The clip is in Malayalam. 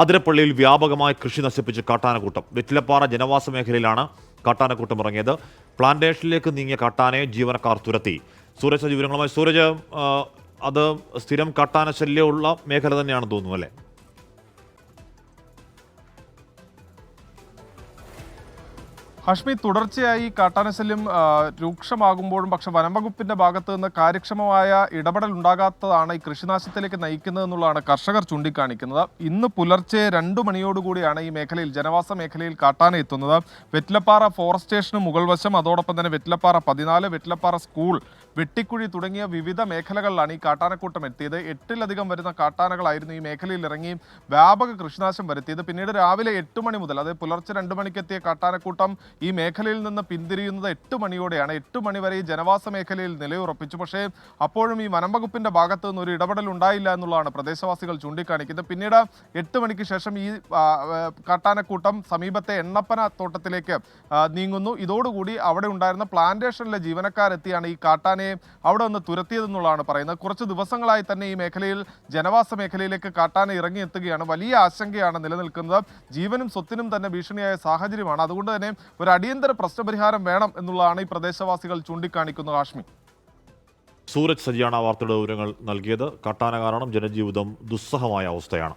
അതിരപ്പള്ളിയിൽ വ്യാപകമായി കൃഷി നശിപ്പിച്ച് കാട്ടാനക്കൂട്ടം. വെറ്റിലപ്പാറ ജനവാസ മേഖലയിലാണ് കാട്ടാനക്കൂട്ടം ഇറങ്ങിയത്. പ്ലാന്റേഷനിലേക്ക് നീങ്ങിയ കാട്ടാനയെ ജീവനക്കാർ തുരത്തി. സൂരജ് വിവരങ്ങളുമായി. സൂരജ്, അത് സ്ഥിരം കാട്ടാന ശല്യമുള്ള മേഖല തന്നെയാണെന്ന് തോന്നുന്നു അല്ലേ? ഹാഷ്മി, തുടർച്ചയായി കാട്ടാനശല്യം രൂക്ഷമാകുമ്പോഴും പക്ഷെ വനംവകുപ്പിന്റെ ഭാഗത്ത് നിന്ന് കാര്യക്ഷമമായ ഇടപെടൽ ഉണ്ടാകാത്തതാണ് ഈ കൃഷിനാശത്തിലേക്ക് നയിക്കുന്നതെന്നുള്ളതാണ് കർഷകർ ചൂണ്ടിക്കാണിക്കുന്നത്. ഇന്ന് പുലർച്ചെ 2 മണിയോടുകൂടിയാണ് ഈ മേഖലയിൽ, ജനവാസ മേഖലയിൽ കാട്ടാന എത്തുന്നത്. വെറ്റിലപ്പാറ ഫോറസ്റ്റ് സ്റ്റേഷന് മുകൾ വശം, അതോടൊപ്പം തന്നെ വെറ്റിലപ്പാറ 14, വെറ്റിലപ്പാറ സ്കൂൾ, വെട്ടിക്കുഴി തുടങ്ങിയ വിവിധ മേഖലകളിലാണ് ഈ കാട്ടാനക്കൂട്ടം എത്തിയത്. 8-ലധികം വരുന്ന കാട്ടാനകളായിരുന്നു ഈ മേഖലയിൽ ഇറങ്ങി വ്യാപക കൃഷിനാശം വരുത്തിയത്. പിന്നീട് രാവിലെ 8 മണി മുതൽ, അതായത് പുലർച്ചെ 2 മണിക്ക് എത്തിയ കാട്ടാനക്കൂട്ടം ഈ മേഖലയിൽ നിന്ന് പിന്തിരിയുന്നത് 8 മണിയോടെയാണ്. 8 മണി വരെ ഈ ജനവാസ മേഖലയിൽ നിലയുറപ്പിച്ചു. പക്ഷേ അപ്പോഴും ഈ വനംവകുപ്പിന്റെ ഭാഗത്ത് നിന്ന് ഒരു ഇടപെടൽ ഉണ്ടായില്ല എന്നുള്ളതാണ് പ്രദേശവാസികൾ ചൂണ്ടിക്കാണിക്കുന്നത്. പിന്നീട് 8 മണിക്ക് ശേഷം ഈ കാട്ടാനക്കൂട്ടം സമീപത്തെ എണ്ണപ്പന തോട്ടത്തിലേക്ക് നീങ്ങുന്നു. ഇതോടുകൂടി അവിടെ ഉണ്ടായിരുന്ന പ്ലാന്റേഷനിലെ ജീവനക്കാരെത്തിയാണ് ഈ കാട്ടാനയെ അവിടെ നിന്ന് തുരത്തിയതെന്നുള്ളതാണ് പറയുന്നത്. കുറച്ച് ദിവസങ്ങളായി തന്നെ ഈ മേഖലയിൽ, ജനവാസ മേഖലയിലേക്ക് കാട്ടാന ഇറങ്ങിയെത്തുകയാണ്. വലിയ ആശങ്കയാണ് നിലനിൽക്കുന്നത്. ജീവനും സ്വത്തിനും തന്നെ ഭീഷണിയായ സാഹചര്യമാണ്. അതുകൊണ്ട് തന്നെ ഒരു അടിയന്തര പ്രശ്നപരിഹാരം വേണം എന്നുള്ളതാണ് ഈ പ്രദേശവാസികൾ ചൂണ്ടിക്കാണിക്കുന്നത്. ഹാഷ്മി, സൂരജ് സജിയാണ് വാർത്തയുടെ വിവരങ്ങൾ നൽകിയത്. കാട്ടാന കാരണം ജനജീവിതം ദുസ്സഹമായ അവസ്ഥയാണ്.